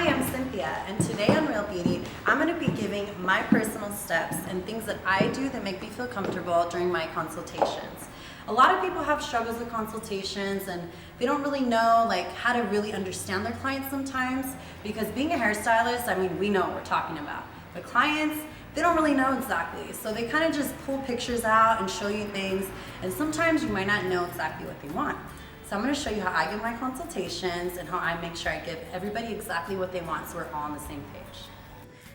Hi, I'm Cynthia, and today on Real Beauty, I'm going to be giving my personal steps and things that I do that make me feel comfortable during my consultations. A lot of people have struggles with consultations and they don't really know how to really understand their clients sometimes, because being a hairstylist, I mean, we know what we're talking about. But clients, they don't really know exactly. So they kind of just pull pictures out and show you things, and sometimes you might not know exactly what they want. So I'm going to show you how I give my consultations and how I make sure I give everybody exactly what they want so we're all on the same page.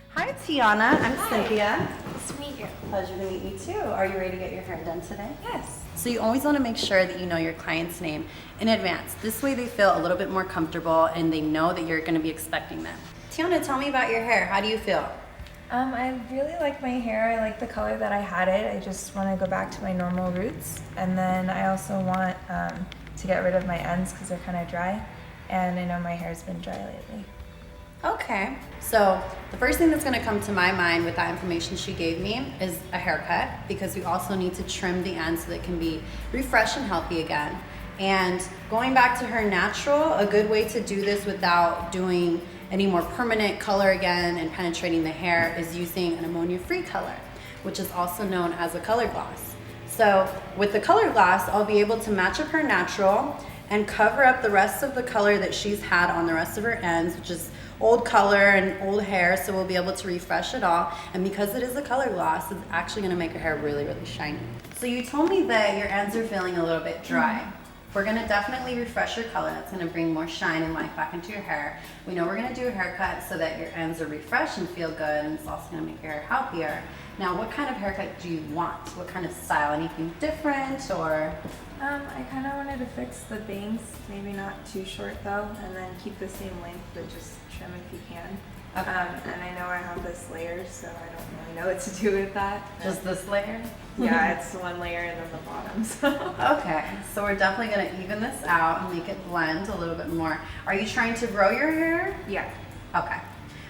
Hi Tiana, I'm Cynthia. Nice to meet you. Pleasure to meet you too. Are you ready to get your hair done today? Yes. So you always want to make sure that you know your client's name in advance. This way they feel a little bit more comfortable and they know that you're going to be expecting them. Tiana, tell me about your hair. How do you feel? I really like my hair. I like the color that I had it. I just want to go back to my normal roots. And then I also want to get rid of my ends because they're kind of dry. And I know my hair's been dry lately. Okay, so the first thing that's going to come to my mind with that information she gave me is a haircut, because we also need to trim the ends so that it can be refreshed and healthy again. And going back to her natural, a good way to do this without doing any more permanent color again and penetrating the hair is using an ammonia-free color, which is also known as a color gloss. So with the color gloss, I'll be able to match up her natural and cover up the rest of the color that she's had on the rest of her ends, which is old color and old hair, so we'll be able to refresh it all. And because it is a color gloss, it's actually going to make her hair really, really shiny. So you told me that your ends are feeling a little bit dry. We're going to definitely refresh your color. That's going to bring more shine and life back into your hair. We know we're going to do a haircut so that your ends are refreshed and feel good, and it's also going to make your hair healthier. Now, what kind of haircut do you want? What kind of style? Anything different, or? I kind of wanted to fix the bangs, maybe not too short though, and then keep the same length, but just trim if you can. Okay. And I know I have this layer, so I don't really know what to do with that. Just this layer? Yeah, it's one layer and then the bottom. So. Okay, so we're definitely going to even this out and make it blend a little bit more. Are you trying to grow your hair? Yeah. Okay,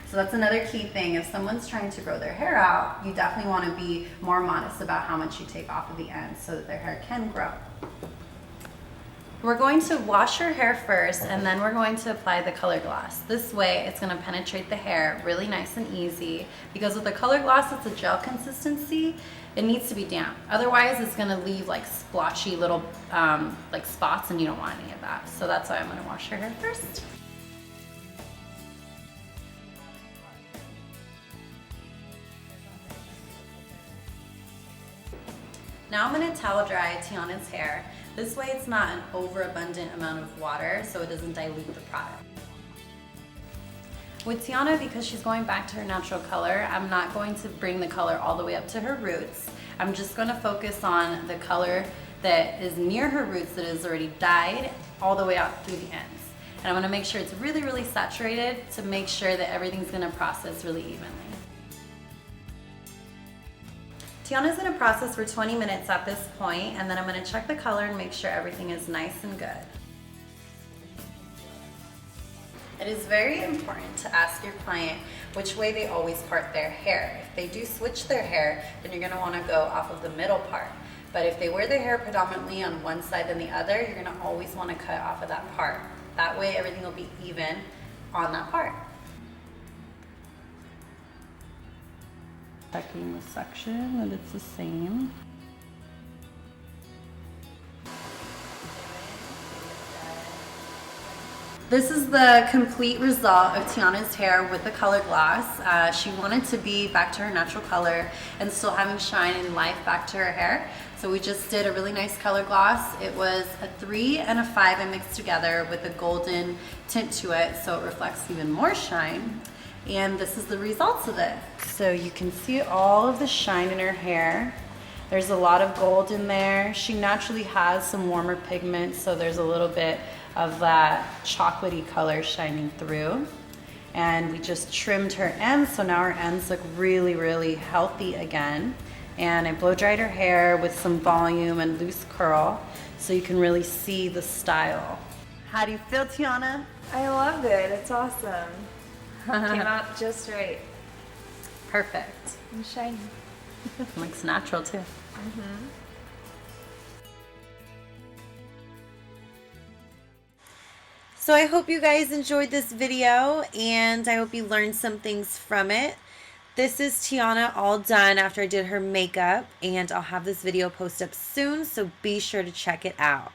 so that's another key thing. If someone's trying to grow their hair out, you definitely want to be more modest about how much you take off of the ends so that their hair can grow. We're going to wash your hair first, and then we're going to apply the color gloss. This way it's going to penetrate the hair really nice and easy, because with the color gloss, it's a gel consistency. It needs to be damp. Otherwise it's going to leave splotchy little spots, and you don't want any of that. So that's why I'm going to wash your hair first. Now I'm going to towel dry Tiana's hair. This way it's not an overabundant amount of water, so it doesn't dilute the product. With Tiana, because she's going back to her natural color, I'm not going to bring the color all the way up to her roots. I'm just going to focus on the color that is near her roots that is already dyed all the way out through the ends. And I'm going to make sure it's really, really saturated to make sure that everything's going to process really evenly. Tiana's going to process for 20 minutes at this point, and then I'm going to check the color and make sure everything is nice and good. It is very important to ask your client which way they always part their hair. If they do switch their hair, then you're going to want to go off of the middle part. But if they wear their hair predominantly on one side than the other, you're going to always want to cut off of that part. That way everything will be even on that part. Checking the section that it's the same. This is the complete result of Tiana's hair with the color gloss. She wanted to be back to her natural color and still having shine and life back to her hair. So we just did a really nice color gloss. It was a 3 and a 5 I mixed together with a golden tint to it, so it reflects even more shine. And this is the results of it. So you can see all of the shine in her hair. There's a lot of gold in there. She naturally has some warmer pigments, so there's a little bit of that chocolatey color shining through. And we just trimmed her ends, so now her ends look really, really healthy again. And I blow dried her hair with some volume and loose curl, so you can really see the style. How do you feel, Tiana? I love it. It's awesome. Came out just right. Perfect. And shiny. Looks natural too. So I hope you guys enjoyed this video, and I hope you learned some things from it. This is Tiana all done after I did her makeup, and I'll have this video posted up soon, so be sure to check it out.